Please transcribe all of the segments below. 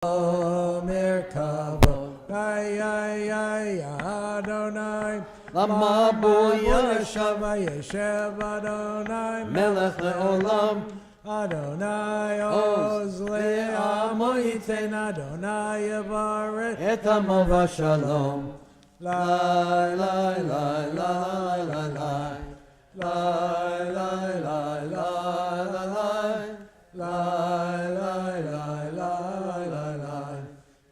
Merkavo, Adonai, Lama Boya Yeshev Adonai, Melech Leolam, Adonai Oz Le'amo Yitain, Adonai Yevaret Et Amo V'Shalom. Lai, lai, lai, lai, lai, lai. Lai, lai, lai, lai, lai, lai. Lai, lai, lai, lai, lai, lai.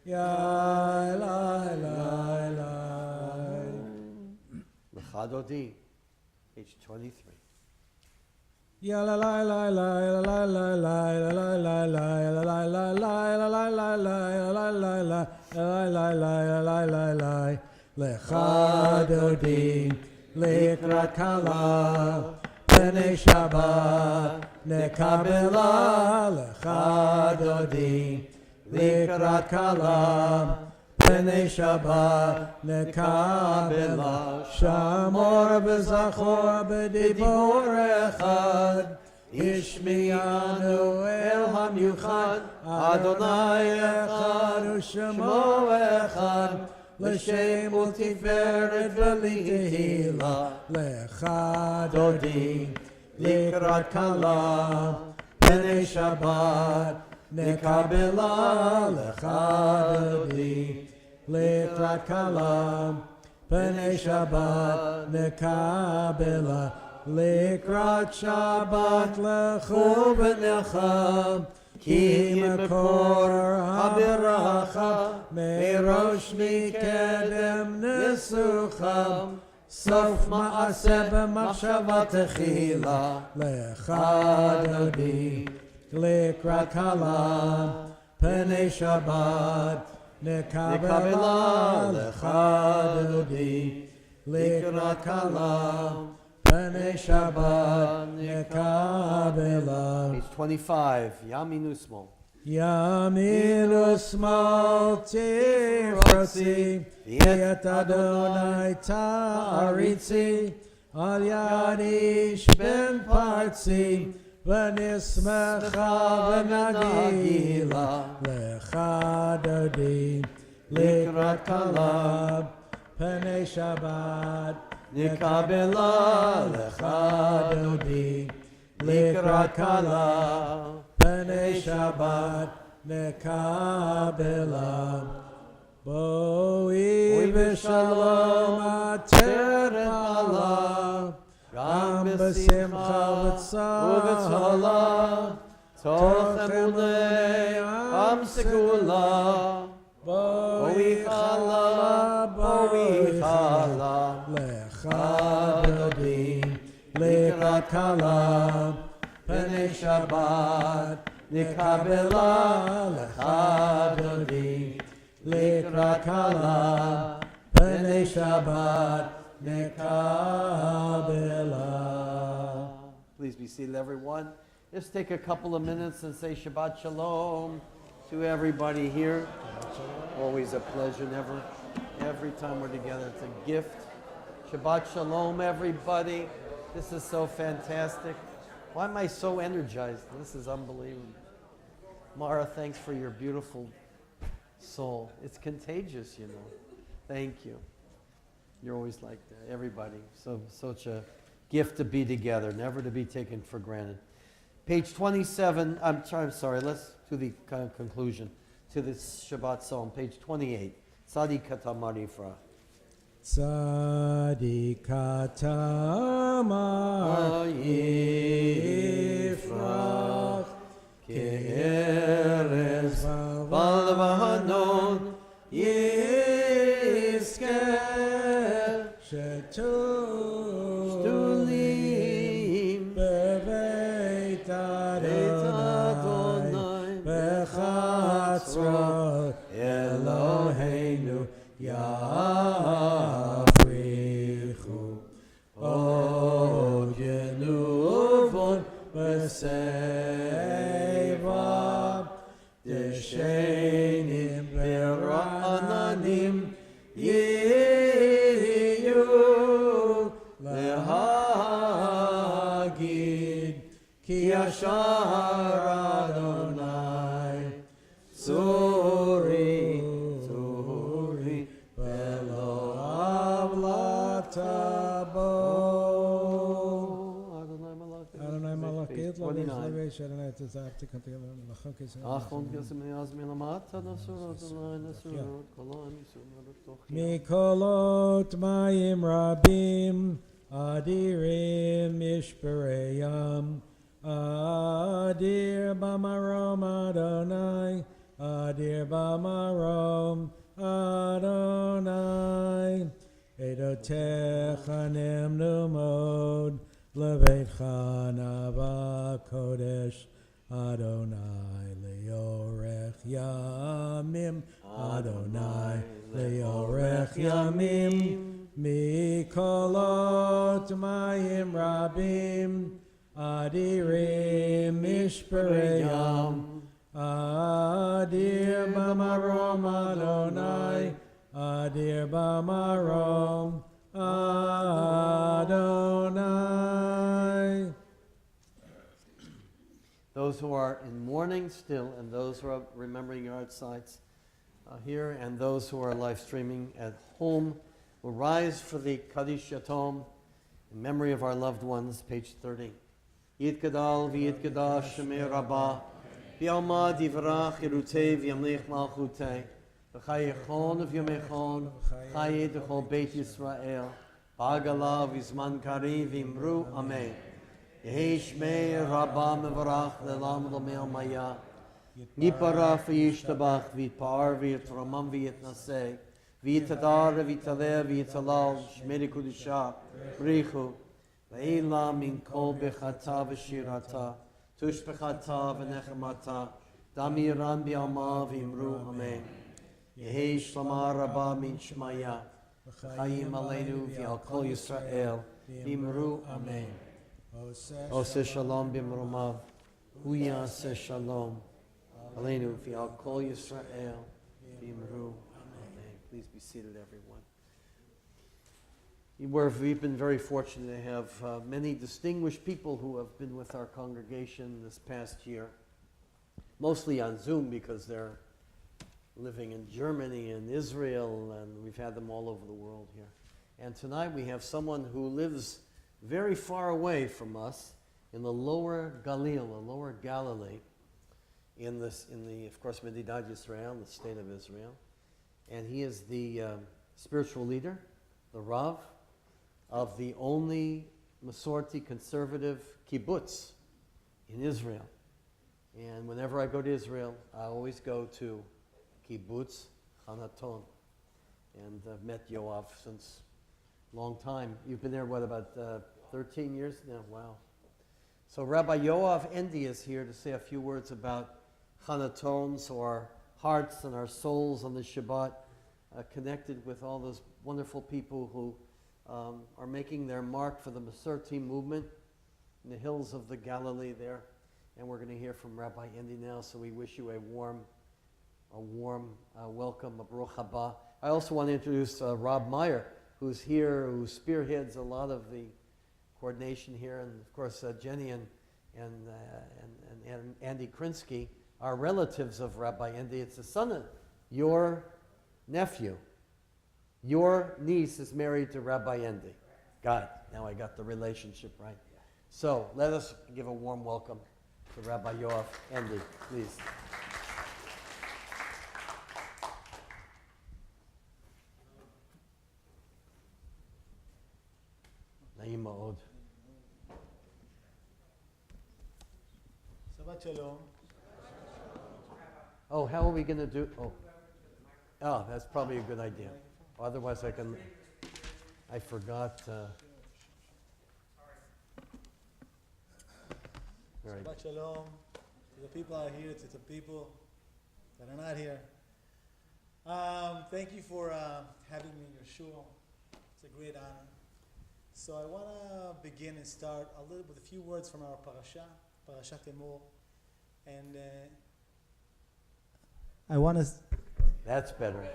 Yai, lai, lai, lai. L'chadodi, page 23. Ya la la la la la la la la la la la la la la la la la la Lecha dodi likrat kala b'nei Shabbat nekabela. Lecha dodi likrat kala b'nei Shabbat nekabela. Shamor b'zachor b'dibor echad Ishmianu el hamyuchad Adonai echad u'shemo echad L'shem u'tiferet v'litehila Lecha dodi likrat kala b'nei Shabbat nekabela. Lecha dodi likrat kala b'nei Shabbat nekabela. Likrat Shabbat lechu v'necha Ki mekor habiracha Merosh mikedem nesucha Sof ma'aseh b'machshava techila. Lecha dodi likrat kala b'nei Shabbat nekabela. Lecha dodi likrat kala b'nei Shabbat nekabela. Page 25, Yaminu Smol. Yaminu Smol tifrotzi V'yet Adonai ta'aritzi Al yad ish ben partzi V'nismecha v'nagila. Lecha dodi likrat kala b'nei Shabbat nekabela. Lecha dodi likrat kala b'nei Shabbat nekabela. Boi b'shalom ateret ala Gam b'simcha v'tzala Toch emunei am segula. Boi chala, boi chala. Lecha dodi likrat kala b'nei Shabbat nekabela. Lecha dodi likrat kala b'nei Shabbat nekabela. Please be seated, everyone. Just take a couple of minutes and say Shabbat Shalom to everybody here. Always a pleasure, every time we're together. It's a gift. Shabbat Shalom, everybody. This is so fantastic. Why am I so energized? This is unbelievable. Mara, thanks for your beautiful soul. It's contagious, you know. Thank you. You're always like that, everybody. Such a gift to be together, never to be taken for granted. Page 27, I'm sorry, let's do the conclusion to this Shabbat Psalm. Page 28, Tzadi Kata Marifra. Tzadi Kata Marifra Ke'erez Balvanon Yizker Shetulim Beveit Adonai Bechatzrot Eloheinu Yafrichu Od Yenuvon B'Seiva Deshenim Bera'ananim Yiyu Lehagid Ki Yashar Adonai Tzur Achon Gesim Yaz Milamata Nasurot Alai Nasurot Kolam Yisumarot Toch Mikolot Mayim Rabim Adirim Mishpereyam Adir Bamarom Adonai Adir Bamarom Adonai Edotecha Nemnu Mod Leveitcha Nava Kodesh Adonai Leorech Yamim Adonai Leorech Yamim Mikolot Mayim Rabim Adirim Mishpereyam Adir Bamarom Adonai Adir Bamarom Adonai. Those who are in mourning still, and those who are remembering yard sites here, and those who are live streaming at home, will rise for the Kaddish Yatom in memory of our loved ones, page 30. Yid Gadal v'Yid Gadash Shemei Rabbah B'Yalma Divrach Yerutei v'Yamlich Malchutei V'Chayechon v'Yamechon Chaye D'Chol Beit Yisrael Ba'Gala v'Zman Kari v'Imru Amen. Yehi Shmei Rabbah Mevarach Le'lam L'Mel Maya Yiparach v'Yishtabach v'Yitpa'ar v'Yitramam v'Yitnaseh v'Yitadar v'Yitaleh v'Yitalal Shmei Kudusha Brichu Ve'ila min kol bechata v'shirata tushbechata v'nechemata damiran bi'alma v'imru amen. Yehi shlama rabba min shmaya v'chayim aleinu v'al kol Yisrael v'imru amen. Oseh shalom b'imrumav huyaseh shalom aleinu v'al kol Yisrael v'imru amen. Please be seated, everyone. We've been very fortunate to have many distinguished people who have been with our congregation this past year, mostly on Zoom because they're living in Germany and Israel, and we've had them all over the world here. And tonight we have someone who lives very far away from us in the lower Galil, the lower Galilee, in the of course, Medidat Yisrael, the state of Israel. And he is the spiritual leader, the Rav, of the only Masorti conservative kibbutz in Israel. And whenever I go to Israel, I always go to kibbutz Hanaton. And I've met Yoav since a long time. You've been there, what, about 13 years now? Wow. So Rabbi Yoav Endi is here to say a few words about Hanaton, so our hearts and our souls on the Shabbat connected with all those wonderful people who are making their mark for the Masorti movement in the hills of the Galilee there. And we're going to hear from Rabbi Endi now, so we wish you a warm welcome, a Baruch haba. I also want to introduce Rob Meyer, who's here, who spearheads a lot of the coordination here, and of course Jenny and Andy Krinsky are relatives of Rabbi Endi. It's the son of your nephew. Your niece is married to Rabbi Endi. Got it. Now I got the relationship right. So let us give a warm welcome to Rabbi Yoav Endi, please. Naim ma'od. Shabbat Shalom. Oh, how are we going to do? Oh, that's probably a good idea. Otherwise, I forgot. Right. Shabbat Shalom to the people out here, to the people that are not here. Thank you for having me in your shul. It's a great honor. So I want to begin and start with a few words from our Parashat Emor. And I want to... That's better.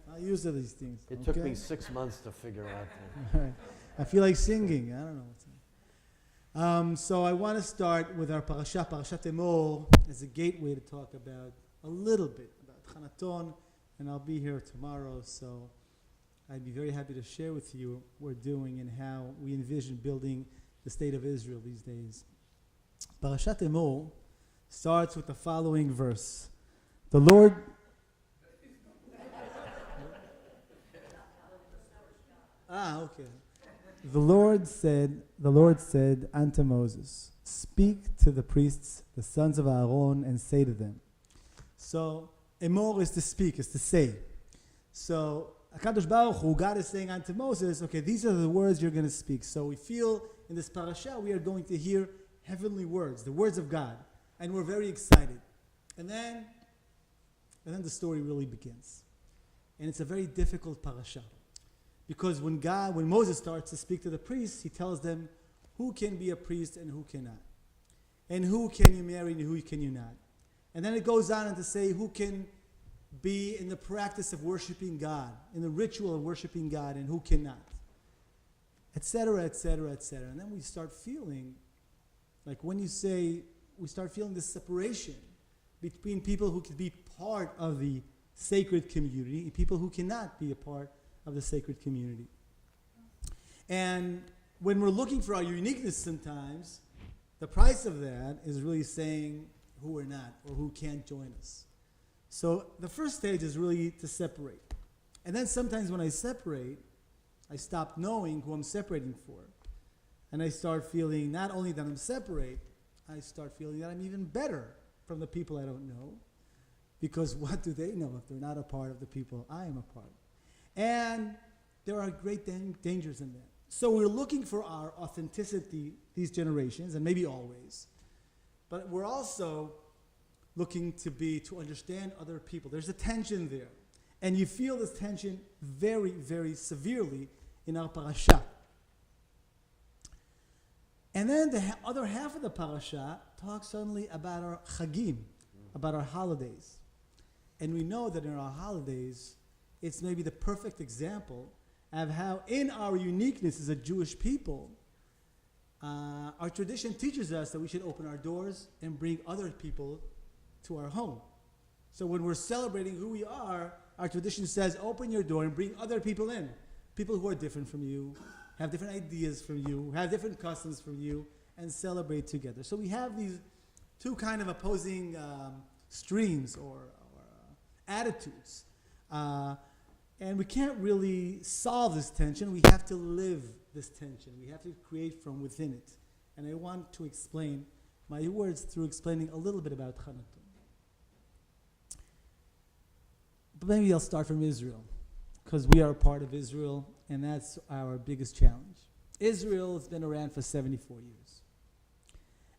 Not used to these things. It took me 6 months to figure out that. I feel like singing. I don't know. So I want to start with our Parashat Emor, as a gateway to talk about a little bit about Hanaton, and I'll be here tomorrow, so I'd be very happy to share with you what we're doing and how we envision building the state of Israel these days. Parashat Emor starts with the following verse. The Lord... okay. The Lord said unto Moses, speak to the priests, the sons of Aaron, and say to them. So, Emor is to speak, is to say. So, HaKadosh Baruch Hu, God is saying unto Moses, okay, these are the words you're going to speak. So we feel in this parasha we are going to hear heavenly words, the words of God. And we're very excited. And then the story really begins. And it's a very difficult parasha. Because when Moses starts to speak to the priests, he tells them who can be a priest and who cannot. And who can you marry and who can you not. And then it goes on to say who can be in the practice of worshiping God, in the ritual of worshiping God, and who cannot. Etc., etc., etc. And then we start feeling, like when you say, we start feeling this separation between people who can be part of the sacred community and people who cannot be a part of the sacred community. And when we're looking for our uniqueness sometimes, the price of that is really saying who we're not or who can't join us. So the first stage is really to separate. And then sometimes when I separate, I stop knowing who I'm separating for. And I start feeling not only that I'm separate, I start feeling that I'm even better from the people I don't know. Because what do they know if they're not a part of the people I am a part? And there are great dangers in that. So we're looking for our authenticity these generations, and maybe always. But we're also looking to understand other people. There's a tension there. And you feel this tension very, very severely in our parasha. And then the other half of the parasha talks suddenly about our chagim, about our holidays. And we know that in our holidays, it's maybe the perfect example of how in our uniqueness as a Jewish people, our tradition teaches us that we should open our doors and bring other people to our home. So when we're celebrating who we are, our tradition says open your door and bring other people in. People who are different from you, have different ideas from you, have different customs from you, and celebrate together. So we have these two kind of opposing streams or attitudes. And we can't really solve this tension. We have to live this tension. We have to create from within it. And I want to explain my words through explaining a little bit about Chanukah. But maybe I'll start from Israel, because we are a part of Israel, and that's our biggest challenge. Israel has been around for 74 years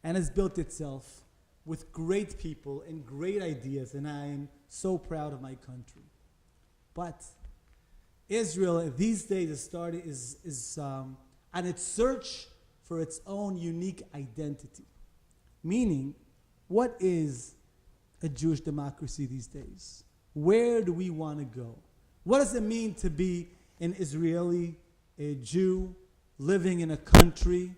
and has built itself with great people and great ideas, and I am so proud of my country. But Israel these days is on its search for its own unique identity. Meaning, what is a Jewish democracy these days? Where do we want to go? What does it mean to be an Israeli, a Jew, living in a country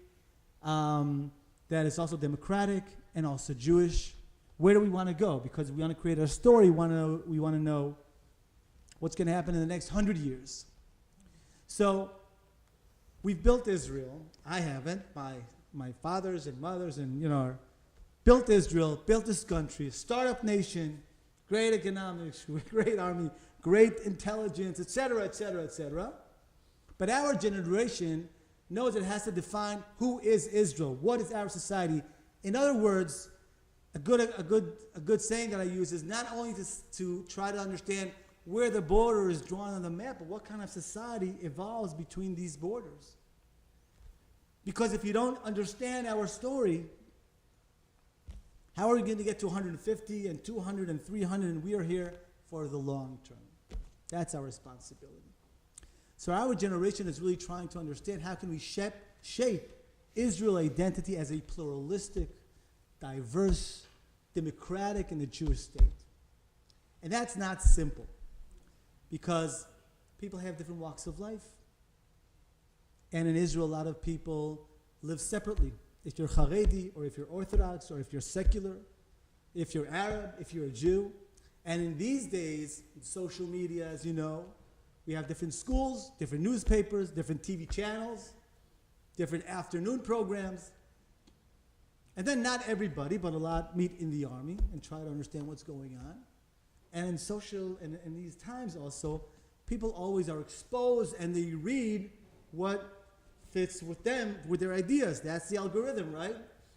that is also democratic and also Jewish? Where do we want to go? Because we want to create our story. We want to know what's going to happen in the next 100 years. So we've built Israel. I haven't. My fathers and mothers and, built Israel, built this country, a startup nation, great economics, great army, great intelligence, etc., etc., etc. But our generation knows it has to define who is Israel, what is our society. In other words, a good saying that I use is not only to try to understand where the border is drawn on the map, but what kind of society evolves between these borders. Because if you don't understand our story, how are we going to get to 150 and 200 and 300 and we are here for the long term? That's our responsibility. So our generation is really trying to understand how can we shape Israel identity as a pluralistic, diverse, democratic, and a Jewish state. And that's not simple, because people have different walks of life. And in Israel, a lot of people live separately. If you're Haredi, or if you're Orthodox, or if you're secular, if you're Arab, if you're a Jew. And in these days, in social media, as you know, we have different schools, different newspapers, different TV channels, different afternoon programs. And then not everybody, but a lot meet in the army and try to understand what's going on. And in social, and in these times also, people always are exposed and they read what fits with them, with their ideas. That's the algorithm, right?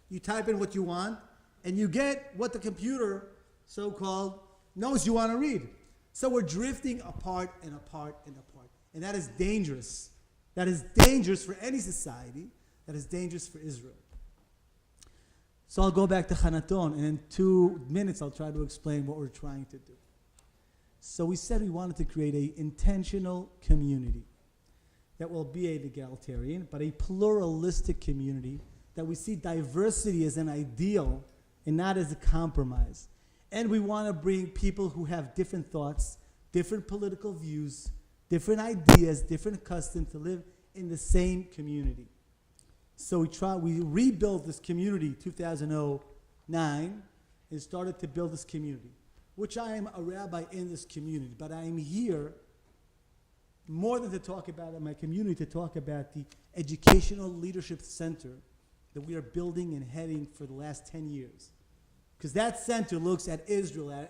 You type in what you want and you get what the computer, so-called, knows you want to read. So we're drifting apart and apart and apart. And that is dangerous. That is dangerous for any society. That is dangerous for Israel. So I'll go back to Hanaton, and in 2 minutes I'll try to explain what we're trying to do. So we said we wanted to create an intentional community that will be an egalitarian, but a pluralistic community, that we see diversity as an ideal and not as a compromise. And we want to bring people who have different thoughts, different political views, different ideas, different customs to live in the same community. So we rebuilt this community 2009 and started to build this community, which I am a rabbi in this community, but I am here more than to talk about my community, to talk about the educational leadership center that we are building and heading for the last 10 years. Because that center looks at Israel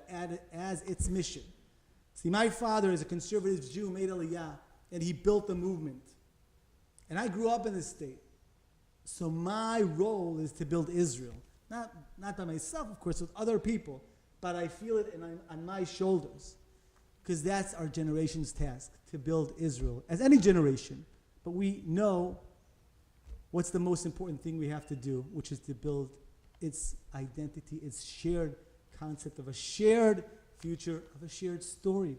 as its mission. See, my father is a conservative Jew, made Aliyah, and he built the movement. And I grew up in this state. So my role is to build Israel. Not by myself, of course, with other people, but I feel it and I'm on my shoulders. Because that's our generation's task, to build Israel, as any generation. But we know what's the most important thing we have to do, which is to build its identity, its shared concept of a shared future, of a shared story,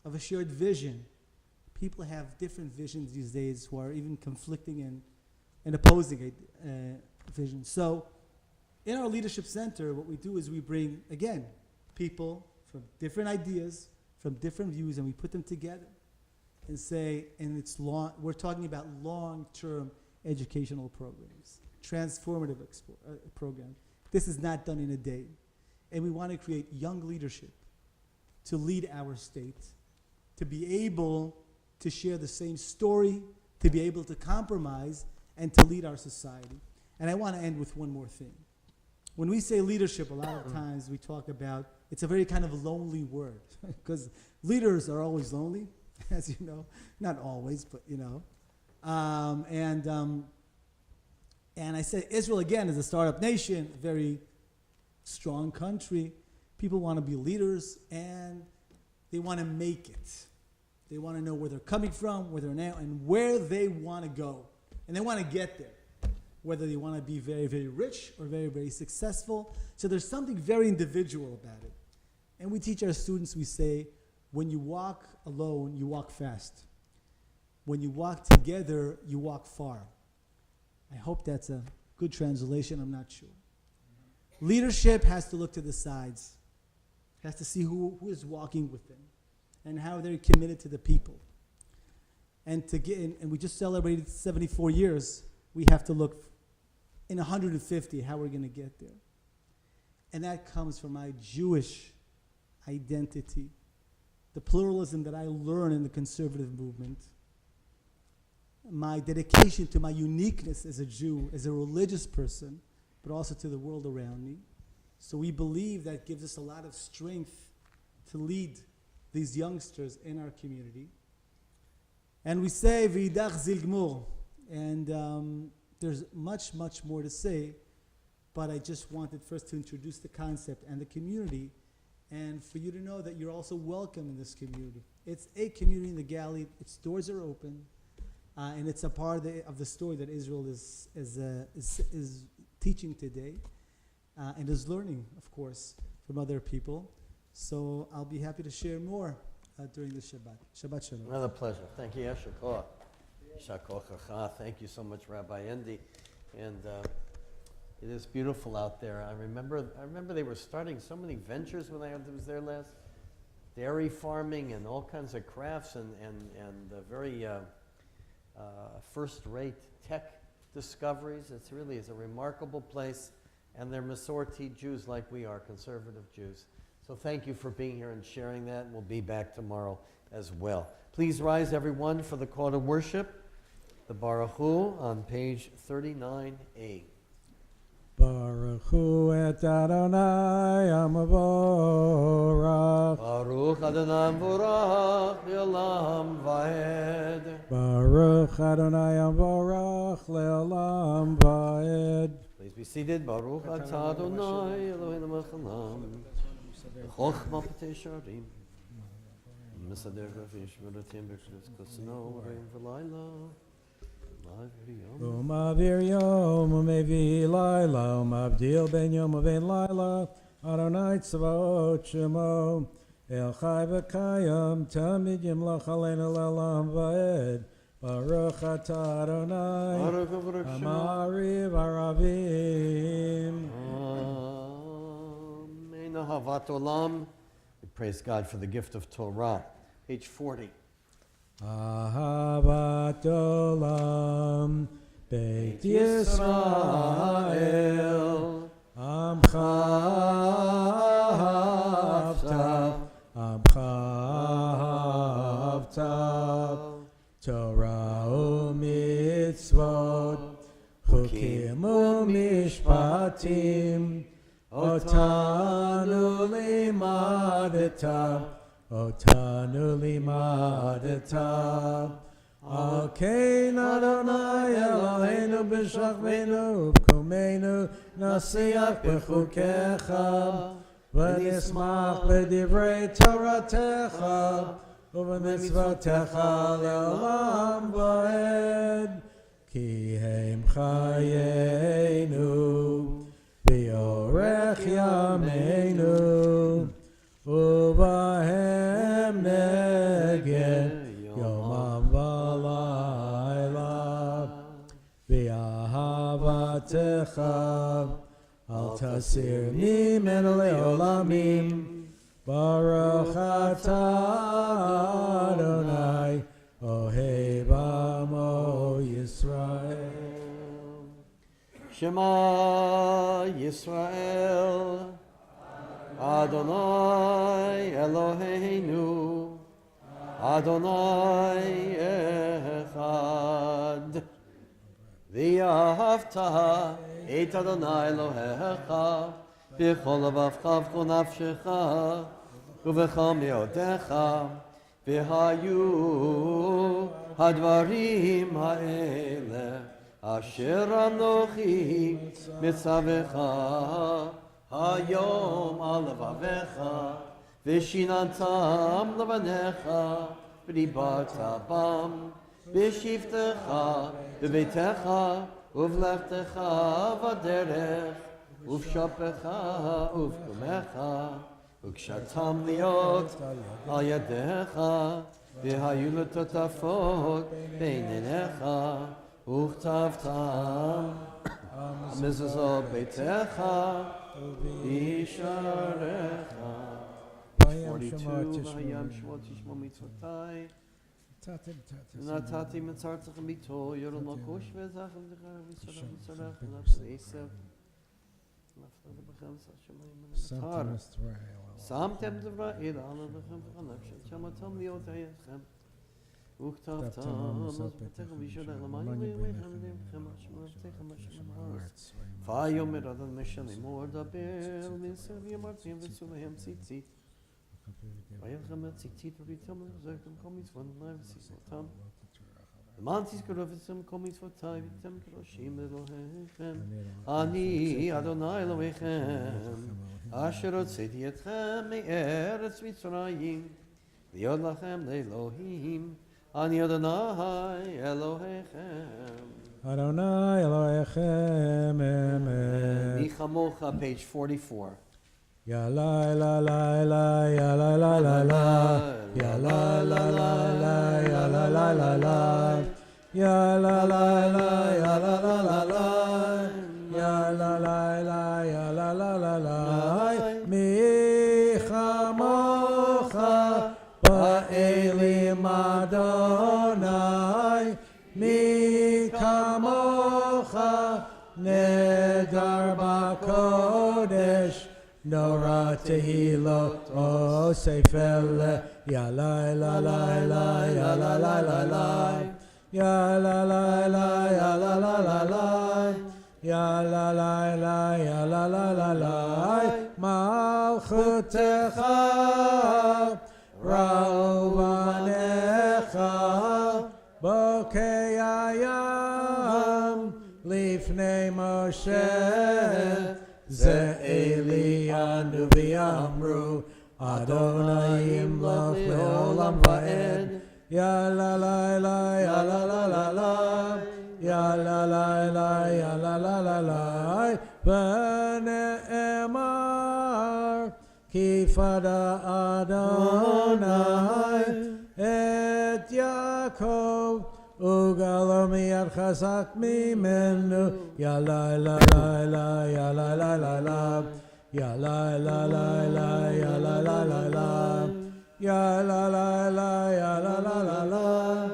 of a shared vision. People have different visions these days who are even conflicting and opposing a vision. So in our leadership center, what we do is we bring, again, people from different ideas, from different views, and we put them together and say, and we're talking about long-term educational programs, transformative programs. This is not done in a day. And we want to create young leadership to lead our state, to be able to share the same story, to be able to compromise, and to lead our society. And I want to end with one more thing. When we say leadership, a lot of times we talk about, it's a very kind of lonely word, because leaders are always lonely, as you know. Not always, but you know. And I say Israel, again, is a startup nation, a very strong country. People want to be leaders, and they want to make it. They want to know where they're coming from, where they're now, and where they want to go. And they want to get there, whether they want to be very, very rich or very, very successful. So there's something very individual about it. And we teach our students, we say, when you walk alone, you walk fast. When you walk together, you walk far. I hope that's a good translation, I'm not sure. Leadership has to look to the sides, has to see who is walking with them and how they're committed to the people. And we just celebrated 74 years. We have to look in 150 how we're going to get there. And that comes from my Jewish identity, the pluralism that I learned in the conservative movement, my dedication to my uniqueness as a Jew, as a religious person, but also to the world around me. So we believe that gives us a lot of strength to lead these youngsters in our community. And we say, V'idach zilgmor. And there's much, much more to say, but I just wanted first to introduce the concept and the community, and for you to know that you're also welcome in this community. It's a community in the Galilee. Its doors are open, and it's a part of the story that Israel is teaching today, and is learning, of course, from other people. So I'll be happy to share more during the Shabbat. Shabbat Shalom. Another pleasure. Thank you, Yeshua. Thank you so much, Rabbi Andy. And it is beautiful out there. I remember they were starting so many ventures when I was there last. Dairy farming and all kinds of crafts and very first-rate tech discoveries. It really is a remarkable place. And they're Masorti Jews like we are, conservative Jews. So thank you for being here and sharing that. And we'll be back tomorrow as well. Please rise, everyone, for the call to worship. The Baruch Hu on page 39a. Baruch hu et Adonai Amavorach. Baruch Adonai Vorach Le'olam Vaed. Baruch Adonai Amavorach Le'olam Vaed. Please be seated. Baruch Atah Adonai Eloheinu melech haolam. Chochma b'tei sharim. Mesader gafish v'ratim b'shus kosno v'reim v'layla. Umavir yom umevi laila umavdil ben yom uven laila Adonai tzvaot shemo El chai v'kayam tamid yimlach aleinu le'olam va'ed Baruch atah Adonai Baruch Baruch Amari v'aravim. Amen. Ahavat olam. We praise God for the gift of Torah. Page 40. Ahavat olam Beit Yisrael Amcha havta Torah u'mitzvot Chukim u'mishpatim Otanu limadeta Al kein Adonai Eloheinu b'shachvenu V'kumenu nasiach b'chukecha V'nismach b'divrei Toratecha Uv'mitzvotecha le'olam va'ed Ki hem chayenu V'yorech yameinu Uvahem neged Yomam v'layla V'ahavatecha Al tasir mimenu le'olamim Baruch atah Adonai Ohev amo Yisrael. Shema Yisrael Adonai Eloheinu Adonai Echad V'ahavta et Adonai Elohecha B'chol levavcha v'chol nafshecha Uv'chol me'odecha V'hayu hadvarim ha'ele Asher anochi mitzavecha Hayom al levavecha V'shinantam levanecha V'dibata bam V'shivtecha V'beitecha Uv'lechtecha v'derech Uv'shapecha Uv'kumecha Ukshatam liot al yadecha V'hayu l'totafot beinenecha Uchtavtam Mizazot beitecha Isharecha 42 V'hayam shemot yishmo mitzvotai Natati mitzartach mito Yoron lakosh ve'zachem d'char v'sarach v'sarach v'nafsesev Samtem Israel, Alavachem V'chanafshem, Shamatam Liotayachem, Uchtavtam, Azbetechem V'shodach L'mayim V'yomechem V'yomechem Hashemavtechem Hashemavas V'ayomer Adon Meshalim Ordaber V'inser V'yamartim V'sulehem Tzitzit V'yachem Tzitzit V'ritam V'zaytem Kol Mitzvot L'nai V'sisnotam L'mantis K'rovitzim Kol Mitzvotai V'tem K'roshim Elohechem Ani Adonai Elohechem Asher hotzeti etchem me'eretz Mitzrayim V'yod lachem le'Elohim Ani Adonai Elohechem Adonai Elohechem Emet. Micha Mocha, page 44. Ya la la la la, ya la la la la, ya la la la la, ya la la la la, ya la la la, ya la la la la, ya la la la, ya la la la la. Micha Mocha ba'elim Adonai, mi kamocha nedar b'kodesh. Nora tehilot o seifel ya la la la la ya la la la la ya la la la ya la la la la Ya la la la, ya la la la la, Malchutecha, Rauvanecha, Bokei Hayam, Lifnei Moshe, Ze Elianu v'Amru, Adonai Yimloch le'olam va'ed, Ya la la la, ya la la la la, Ya la la la, ya la la la la, V'ne'emar, Kifada Adonai, Et Yaakov, Ugalo miyad chazak mimenu, Ya la la la la, ya la la la la, Ya la la la la, ya la la la la, Ya la la la, ya la la la la,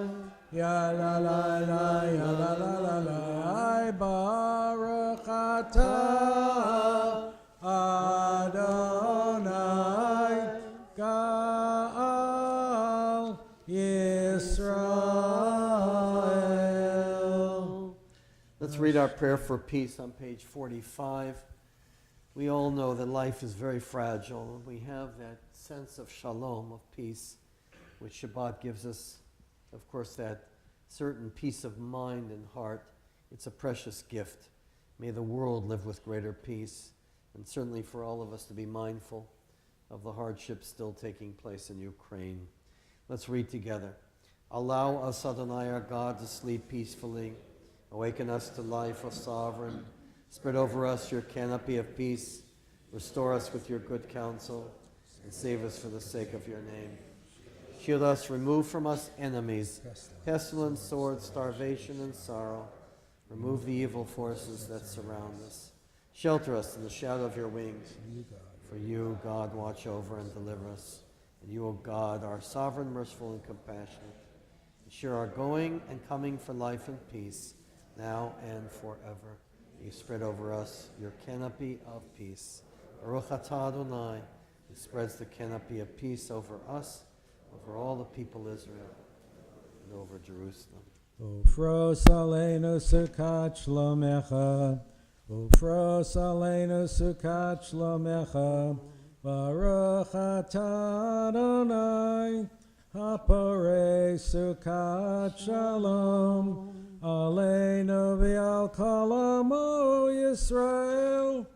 Ya la la la, ya la la la la, Baruch atah Adonai Ga'al Yisrael. Let's read our prayer for peace on page 45. We all know that life is very fragile, and we have that sense of shalom, of peace, which Shabbat gives us. Of course, that certain peace of mind and heart. It's a precious gift. May the world live with greater peace, and certainly for all of us to be mindful of the hardships still taking place in Ukraine. Let's read together. Allow us, Adonai, our God, to sleep peacefully. Awaken us to life, O Sovereign. Spread over us your canopy of peace. Restore us with your good counsel, and save us for the sake of your name. Shield us, remove from us enemies, pestilence, sword, starvation, and sorrow. Remove the evil forces that surround us. Shelter us in the shadow of your wings. For you, God, watch over and deliver us. And you, O God, are sovereign, merciful, and compassionate. Ensure our going and coming for life and peace, now and forever. You spread over us your canopy of peace. Baruch atah Adonai, who spreads the canopy of peace over us, over all the people of Israel, and over Jerusalem. Ufros aleinu sukat shlomecha, Ufros aleinu sukat shlomecha, Baruch atah Adonai, Haporei sukat shalom, Aleinu v'al kol amo Yisrael,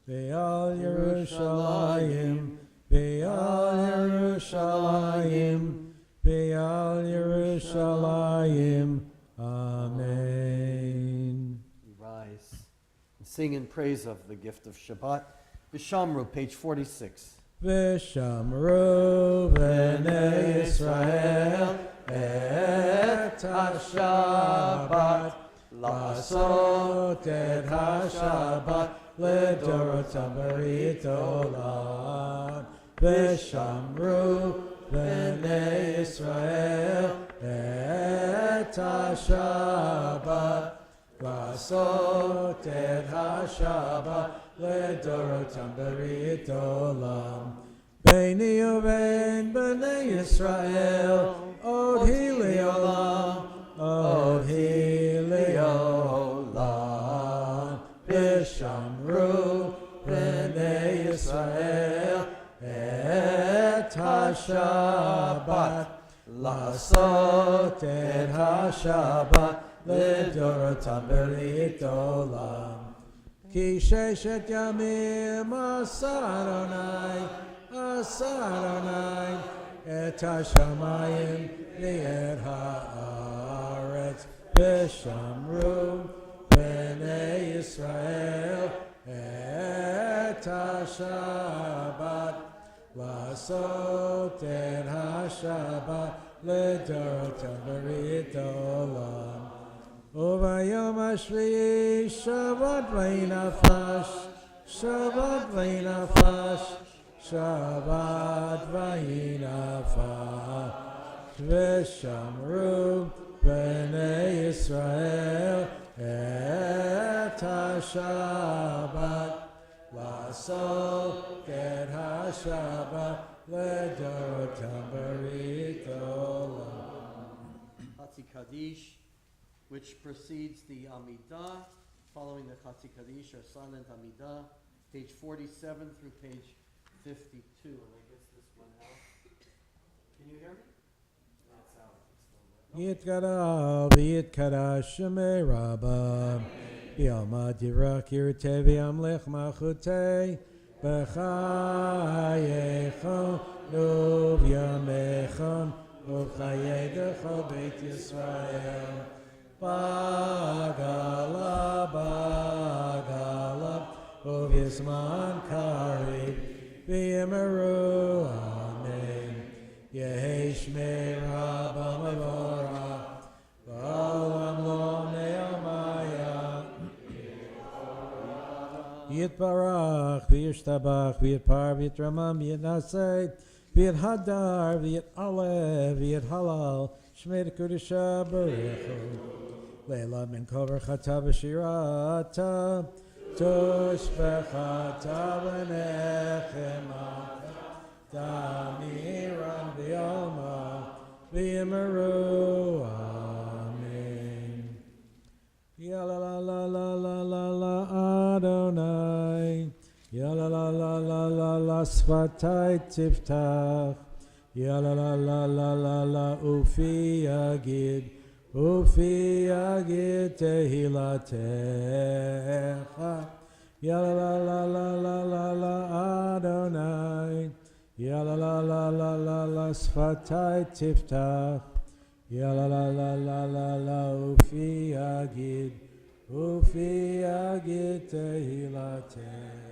v'al Yerushalayim, v'al Yerushalayim, v'al Yerushalayim. Amen. We rise and sing in praise of the gift of Shabbat. V'shamru, page 46. V'shamru b'nei Yisrael et ha-Shabbat, לעשות את השבת לדורותם ברית עולם. ושמרו בני ישראל את השבת, לעשות את השבת לדורותם ברית עולם. ביני ובין בני ישראל עוד היא לעולם, עוד היא לעולם. ושמרו בני ישראל את השבת, לעשות את השבת לדורותם ברית עולם. כי ששת ימים עשה אדוני את השמיים ואת הארץ, ושמרו בני ישראל את השבת, לעשות את השבת לדורותם ברית עולם. וביום השביעי שבת וינפש, שבת וינפש, שבת וינפש. ושמרו בני ישראל את השבת, לעשות את השבת לדורותם ברית עולם. Hatzi Kaddish, which precedes the Amidah, following the Chatzi Kaddish are silent Amidah, page 47 through page 52. And I guess this one out. Can you hear me? That's out. Yitkara v'yitkara shemei rabba B'yalma dirak yirtei v'yamlech machutei B'chayechon u'v'yamechon u'chayei d'chol Beit Yisrael Bagala bagala u'v'yizman karib v'yimeru amen Yehi shmei rabba mevorach v'olam lo me'amaya Yitbarach v'yishtabach v'yitpar v'yitramam v'yitnaseh v'yithadar v'yitalev v'yithalal shmei d'kudisha barechu Leila min kover chata v'shirata tushbechata v'nechemata Damiran v'yoma v'yimeru amen. Ya la la la la la la la Adonai. Ya la la la la la la sfatai tiftach. Ya la la la la la la ufi yagid tehilatecha. Ya la la la la la la la Adonai. Ya la la la la la la sfatai tiftach Ya la la la la la la ufi yagid tehilateh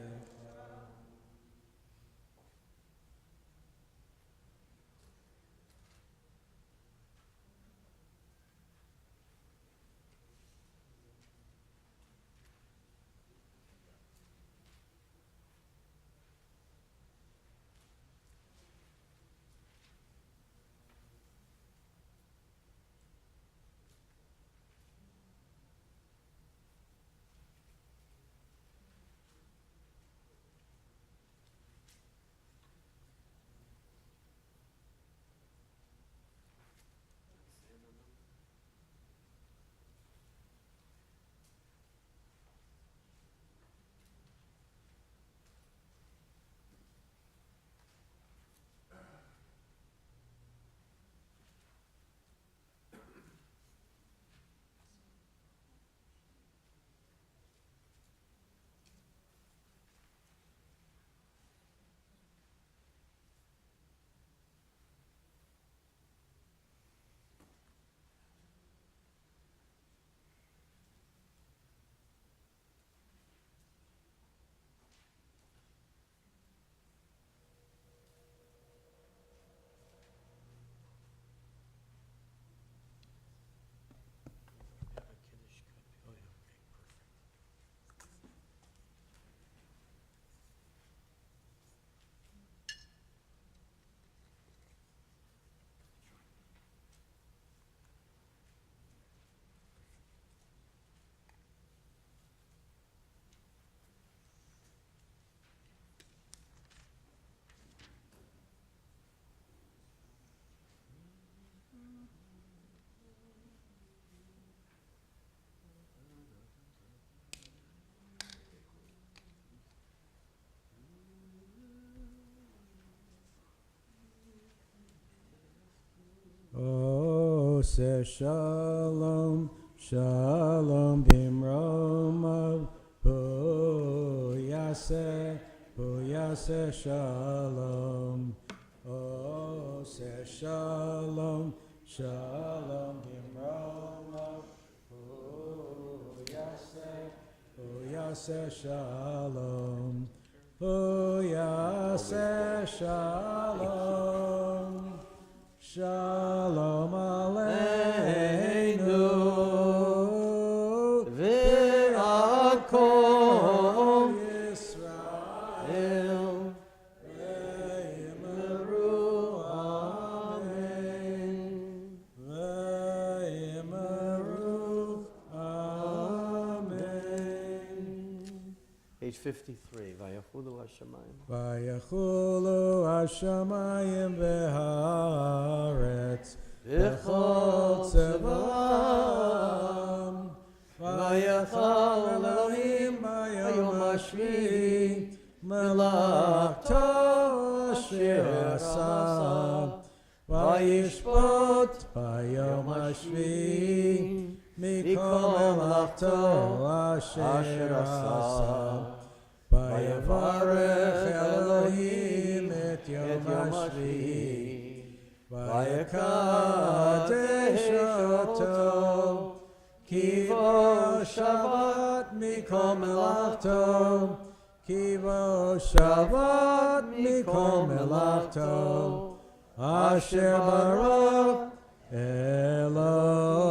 Say shalom, shalom bimromav, hu yaseh shalom. Oh, say shalom, shalom bimromav, hu yaseh shalom. Hu yaseh shalom. Shalom Aleinu Ve'al kol Yisrael Ve'yimeru Amen Ve'yimeru Amen Page 53, Vayachulu Hashemayim. Vayachulu Hashemayim v'haaretz v'chol tzevam Vayachal עשה, וישפוט ביום השביעי מכל מלאכתו אשר עשה. ויברך אלוהים את יום השביעי, ויקדש אותו, כי בו שבת מכל מלאכתו, כי בו שבת מכל מלאכתו, אשר ברא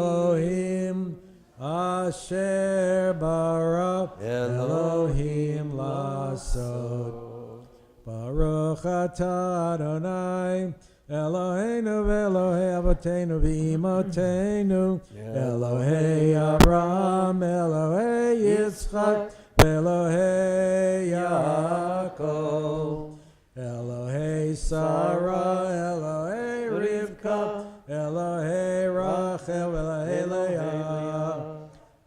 אלוהים, אשר ברא אלוהים לעשות. ברוך אתה אדוני אלוהינו ואלוהי אבותינו ואמותינו, אלוהי אברהם, אלוהי יצחק, ואלוהי יעקב, אלוהי שרה, אלוהי רבקה, אלוהי רחל ואלוהי לאה,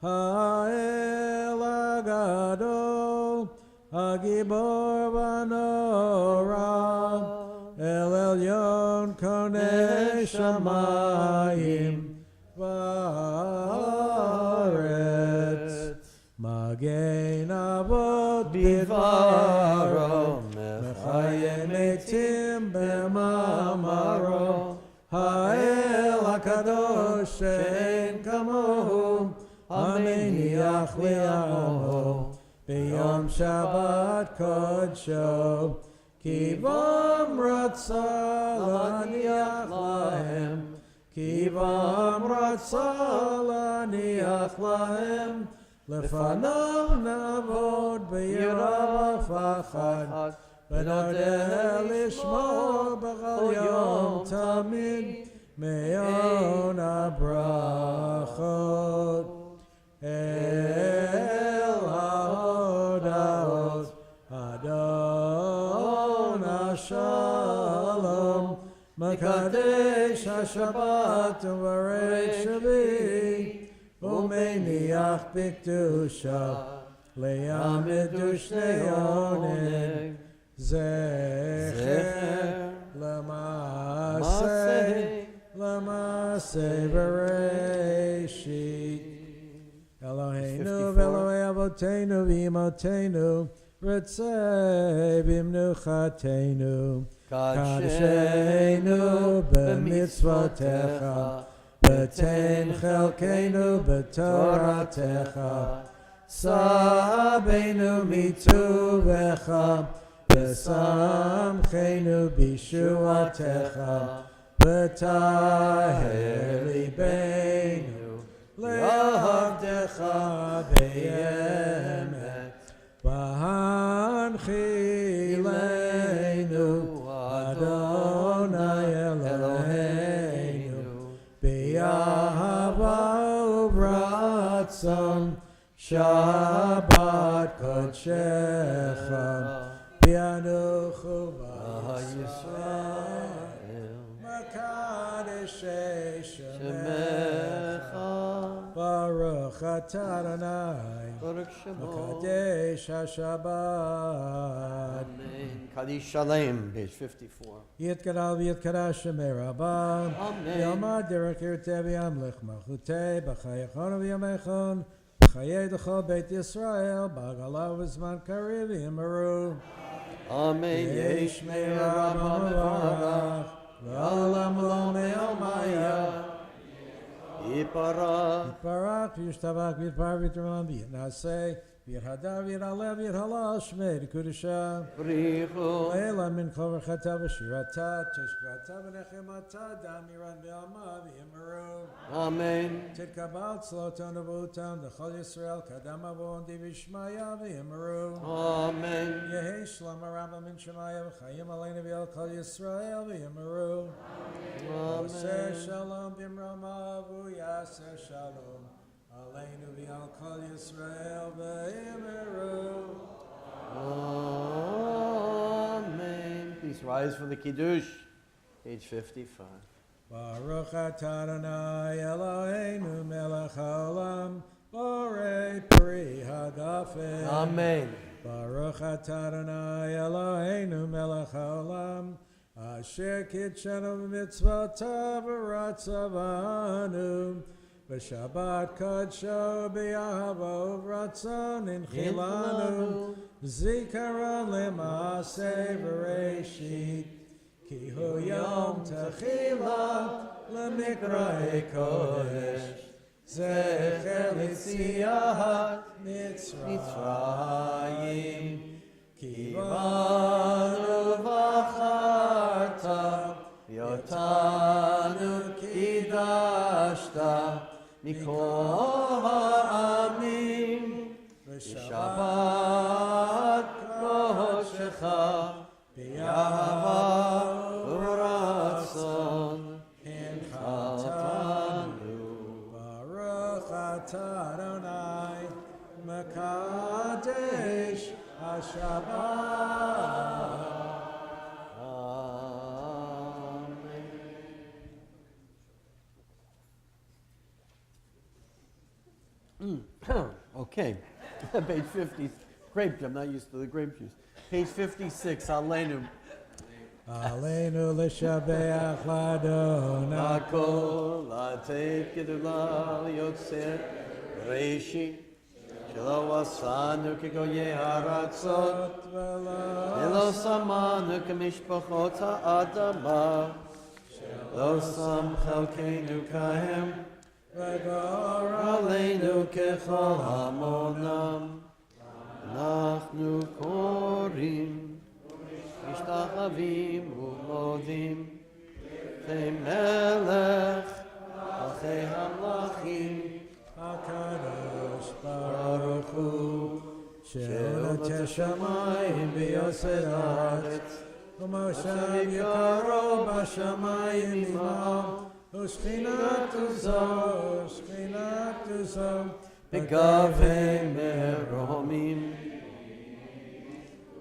האל הגדול, הגיבור ונורא, אל עליון קונה שמיים וארץ, מגן אבות בדברו, מחיי מתים במאמרו, האל הקדוש שאין כמוהו, המניח לעמו ביום שבת קודשו, כי בם רצה להניח להם, כי בם רצה להניח להם, לפניו נעבוד ביראה ופחד, ונודה לשמו בכל יום תמיד, מעון הברכות. אל ההודעות אדון השלום, מקדש השבת וברך שביעי, ומניח בקדושה לימדו שני עונג, זכר למעשה בראשית. אלוהינו ואלוהי אבותינו ואמותינו, רצה במנוחתנו, קדשנו במצוותיך, ותן חלקנו בתורתך, סבנו מטובך, ושמחנו בישועתך, וטהר ליבנו לעבדך באמת, והנחילנו אדוני אלוהינו, באהבה וברצון, שבת קודשך, בינוכו בישראל, מקדשי שמך, ברוך אתה אדוני, מקדש השבת. Kaddish Shalem, page 54. יתגדל ויתקדש שמי רבה, יעמד דרך ירתה וימלך מלכותי, בחייכון ובימיכון, בחיי דכל בית ישראל, בעגלה ובזמן קריב יאמרו. Amen. יש מי רבה מברך, לעולם לא מעלמיה. Yipara. יתברך וישתבח ויתפאר ויתרומם ויתנשא, ויתהדר ויתעלה ויתהלל שמי לקודשה. Brichu. אלא מן כל ברכתה ושירתה, תשבעתה ונחמתה, דמירן בעלמה ויאמרו. Amen. תתקבל צלותן ובאותן לכל ישראל, קדם אבון דבשמיא ויאמרו. Amen. יהי שלום הרבה מן שמיא וחיים עלינו ועל כל ישראל ויאמרו. עושה שלום במרומיו ויעשה שלום עלינו ועל כל ישראל ויאמרו. Amen. Please rise for the Kiddush, page 55. Baruch atah Adonai Eloheinu melech haolam, borei pri hagafen. Amen. Baruch atah Adonai Eloheinu melech haolam, Asher kitchenu mitzvotav v'ratzavanu v'shabbat kadsho b'yahavo v'ratzon inchilanu zikaron l'maaseh v'reishit ki hu yom techila l'mikra'e kodesh zecher l'tziat Mitzrayim ki banu v'acharta yotanu kidashta mikol ha'amim v'shabbat kodeshecha b'yahava u'ratzon hinchaltanu Baruch atah Adonai Mekadesh HaShabbat. Amen. Okay, page 50. Grape juice. I'm not used to the grape juice. Page 56. Aleinu. Aleinu l'shabeach l'Adonai. Lakol latev gedula yotzer reishi. Shelo asanu kegoye haratzot. Velo samanu kemishpachot ha'adama. Lo sam chalkeinu kahem. V'gor aleinu kechol hamonam. Nachnu korim. משתחווים ומודים למלך מלכי המלכים הקדוש ברוך הוא שעונת השמיים ויוסד הארץ ומושב יקרו בשמיים עמו ושכינתו זו בגבי מרומים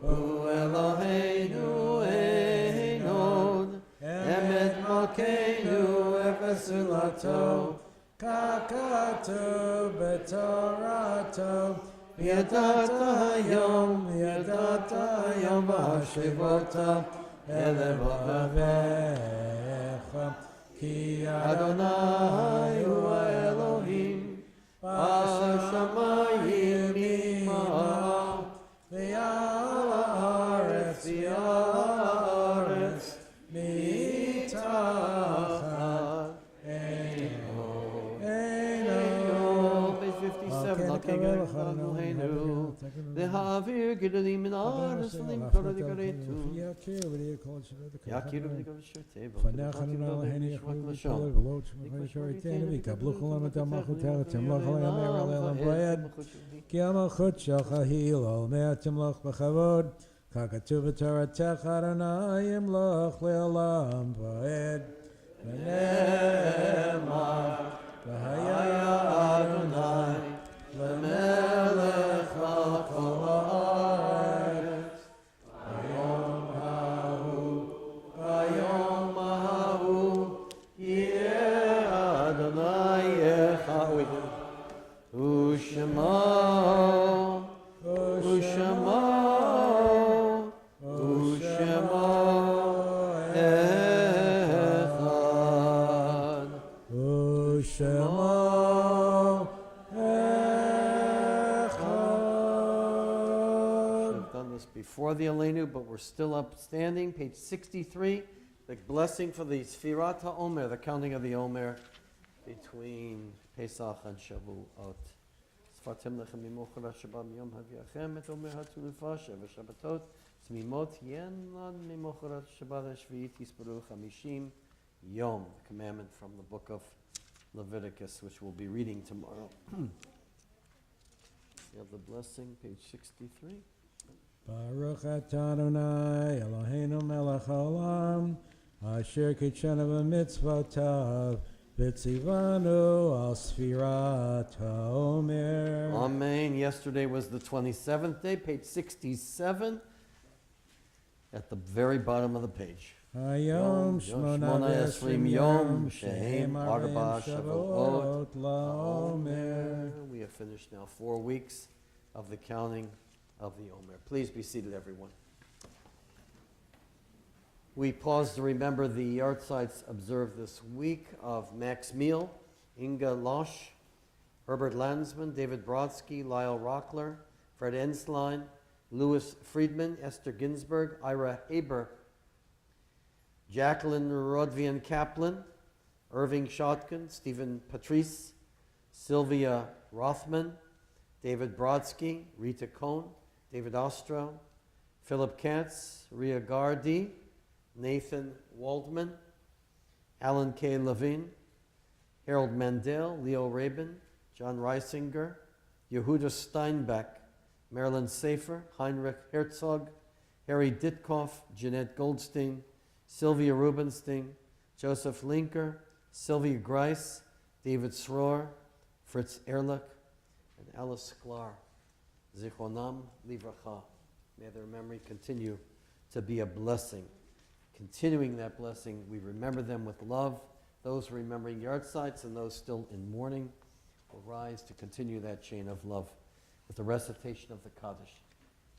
הוא אלוהינו אין עוד, אמת מלכנו אפס זולתו, כך כתוב בתורתו, וידעת היום והשבות אל לבביך, כי אדוני הוא האלוהים, בשמיים עמו, ועל הארץ מתחת אינו. Page 57. להעביר גדולים מן הארץ ולמכור לגרדו. יכירו לגבי שבטי فنحن لهن يخلق الشر ולא תשמחו ישרתנו ויקבלו כולם את המלכותך תמלוך עליהם לעולם ועד כי המלכות שלך היא לעולמי תמלוך בכבוד ככתוב בתורתך אדוני ימלוך לעולם ועד ונאמר והיה אדוני למלך על כל הארץ ביום ההוא יהיה אדוני אחד ושמו אחד before the Aleinu, but we're still upstanding. Page 63, the blessing for the Sfirat HaOmer, the counting of the Omer between Pesach and Shavuot. Sfartem lechem mimochel HaShabbat miyom haviachem et Omer HaTulufa sheva Shabbatot tzmimot yenan mimochel HaShabbat HaShvi'it yisparu chamishim yom, the commandment from the book of Leviticus, which we'll be reading tomorrow. You have the blessing, page 63. Baruch atah Adonai Eloheinu melech haolam asher kitshenu b'mitzvotav v'tzivanu al sfirat haomer. Amen. Yesterday was the 27th day, page 67, at the very bottom of the page. Hayom shmona esrim yom shehem arba shavuot laomer. We have finished now 4 weeks of the counting of the Omer. Please be seated, everyone. We pause to remember the yard sites observed this week of Max Meal, Inga Losch, Herbert Landsman, David Brodsky, Lyle Rockler, Fred Ensline, Louis Friedman, Esther Ginsberg, Ira Haber, Jacqueline Rodvian Kaplan, Irving Shotkin, Stephen Patrice, Sylvia Rothman, David Brodsky, Rita Cohn, David Ostro, Philip Katz, Ria Gardi, Nathan Waldman, Alan K. Levine, Harold Mandel, Leo Rabin, John Reisinger, Yehuda Steinbeck, Marilyn Safer, Heinrich Herzog, Harry Ditkoff, Jeanette Goldstein, Sylvia Rubenstein, Joseph Linker, Sylvia Grice, David Sroor, Fritz Ehrlich, and Alice Sklar. Zichronam Livracha. May their memory continue to be a blessing. Continuing that blessing, we remember them with love. Those remembering yard sites and those still in mourning will rise to continue that chain of love with the recitation of the Kaddish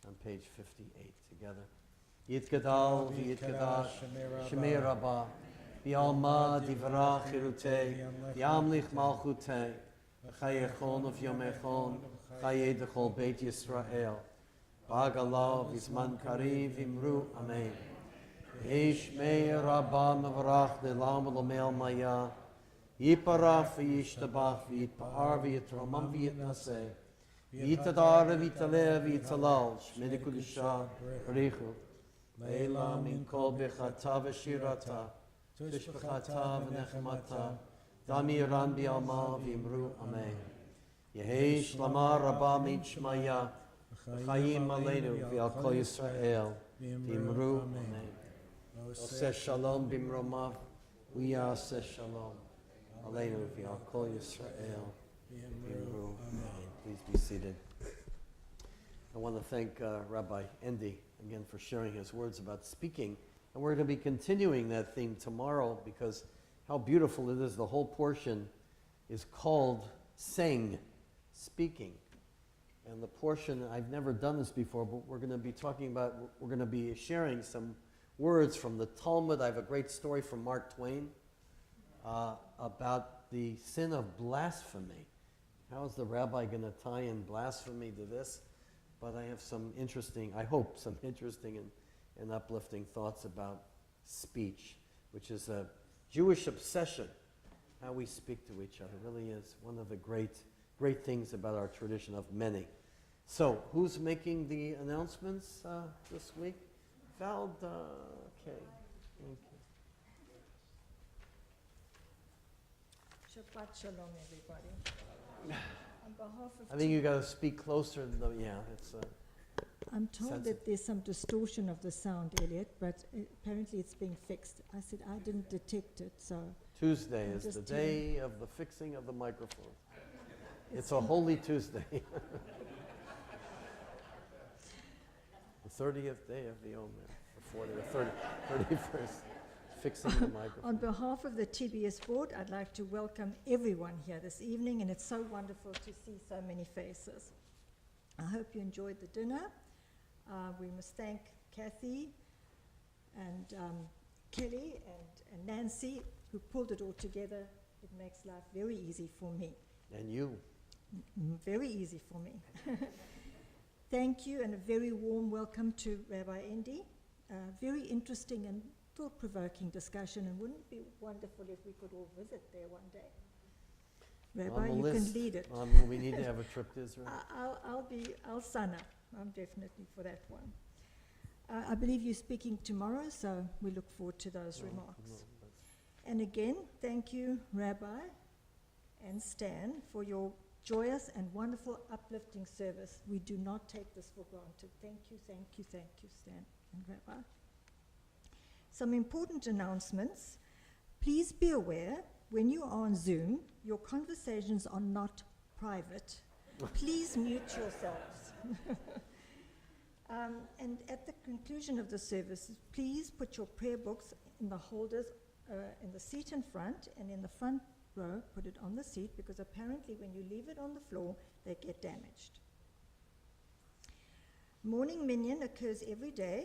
on page 58 together. Yitgadal v'yitgadash Shemei Rabbah v'yalma divrach chirutei v'yamlich malchutei v'chayechon v'yomechon chayei dechol Beit Yisrael v'agalav v'zman kariv v'imru amen. Shemei Rabbah mevarach le'lam v'lomei maya yiparach v'yishtabach v'yitpa'ar v'yitromam v'yitnaseh v'yitadar v'yitaleh v'yitalal shmei kudusha b'richu Leila min kol bechata v'shirata, tishbechata v'nechemata, dami ran bi'alma v'imru amen. Yehei shlama rabba min shmaya, v'chayim aleinu v'al kol Yisrael, v'imru amen. Oseh shalom b'imromav, v'yaseh shalom, aleinu v'al kol Yisrael, v'imru amen. Please be seated. I want to thank Rabbi Endy again for sharing his words about speaking. And we're going to be continuing that theme tomorrow because how beautiful it is. The whole portion is called Saying, Speaking. And the portion, I've never done this before, but we're going to be talking about, we're going to be sharing some words from the Talmud. I have a great story from Mark Twain about the sin of blasphemy. How is the rabbi going to tie in blasphemy to this? But I have some interesting, I hope, some interesting and uplifting thoughts about speech, which is a Jewish obsession, how we speak to each other. It really is one of the great things about our tradition of many. So, who's making the announcements this week? Valda, okay, thank you. Shabbat Sholom, everybody. On behalf of I think you got to speak closer. Yeah, it's. I'm told that there's some distortion of the sound, Elliot, but apparently it's being fixed. I said I didn't detect it, so. Tuesday is the day of the fixing of the microphone. It's a holy Tuesday. The 30th day of the Omer, the 40th, 31st. Fixing the microphone. On behalf of the TBS board, I'd like to welcome everyone here this evening, and it's so wonderful to see so many faces. I hope you enjoyed the dinner. We must thank Kathy and Kelly and Nancy, who pulled it all together. It makes life very easy for me. And you. Very easy for me. Thank you, and a very warm welcome to Rabbi Endy. Very interesting and thought-provoking discussion, and wouldn't it be wonderful if we could all visit there one day? Rabbi, you can lead it. We need to have a trip to Israel. I'll sign up. I'm definitely for that one. I believe you're speaking tomorrow, so we look forward to those remarks. And again, thank you, Rabbi and Stan, for your joyous and wonderful uplifting service. We do not take this for granted. Thank you, thank you, thank you, Stan and Rabbi. Some important announcements. Please be aware, when you are on Zoom, your conversations are not private. Please mute yourselves. And at the conclusion of the service, please put your prayer books in the holders in the seat in front, and in the front row, put it on the seat, because apparently when you leave it on the floor, they get damaged. Morning minyan occurs every day.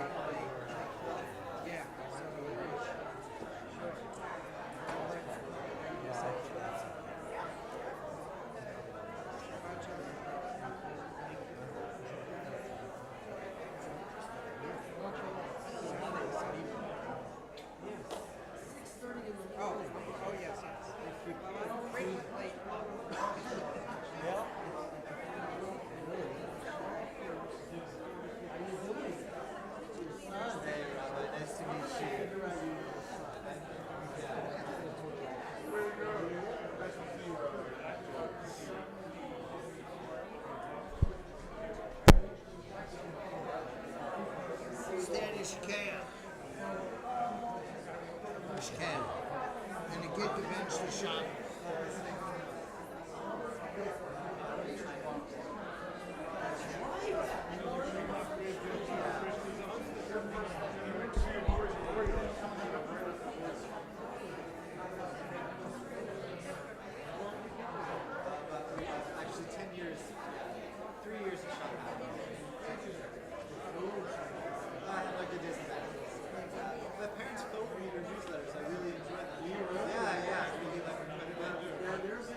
can. And the kid to bench the shop. Actually, 10 years, 3 years of Shabbat. I had like the distance. My parents phoned me their newsletters. I really enjoyed them. Yeah, I really like them.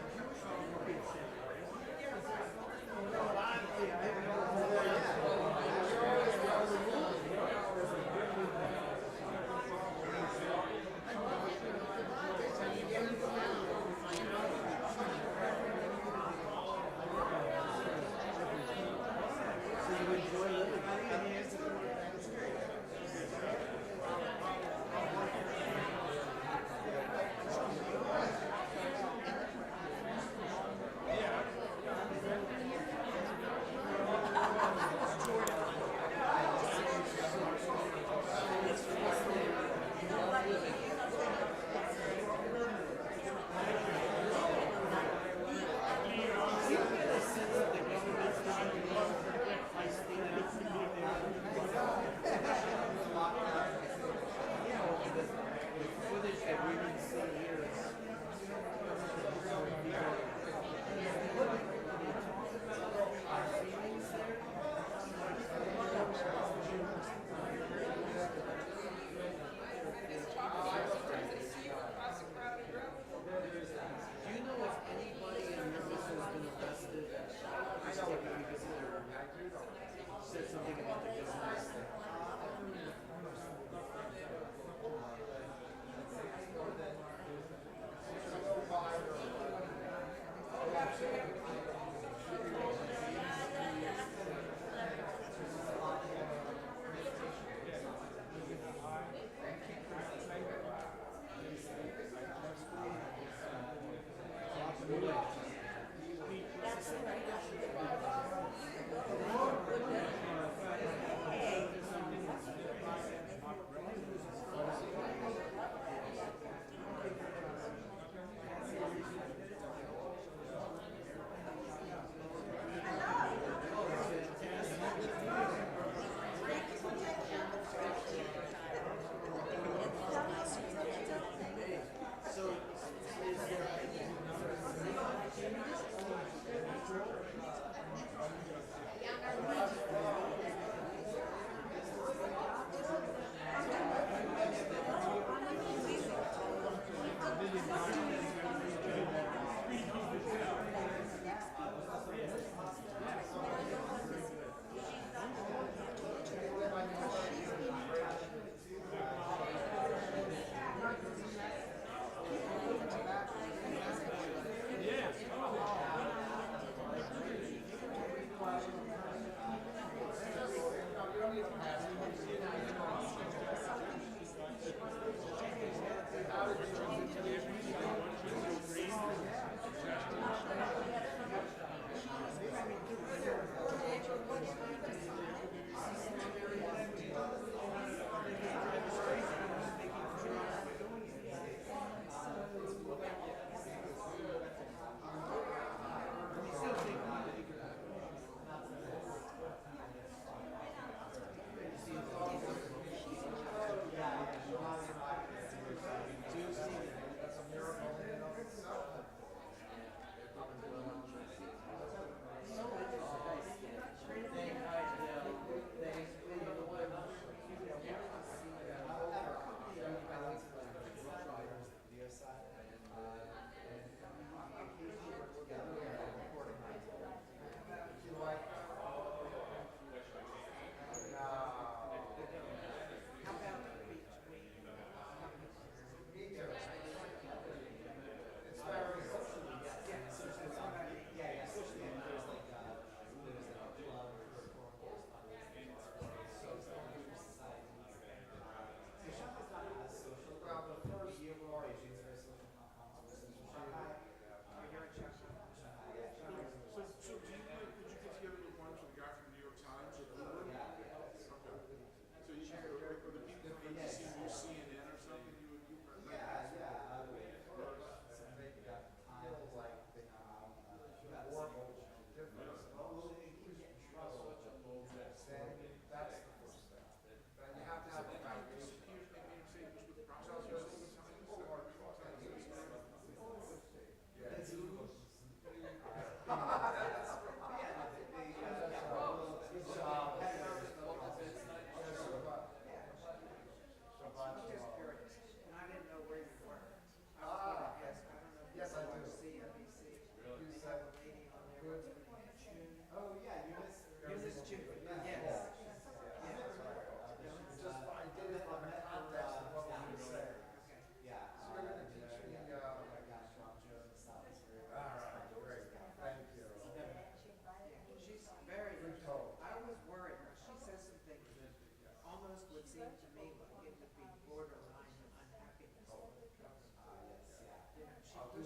But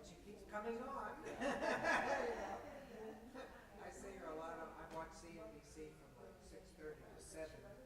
she keeps coming on. I see her a lot. I watch CNBC from like 6:30 to 7.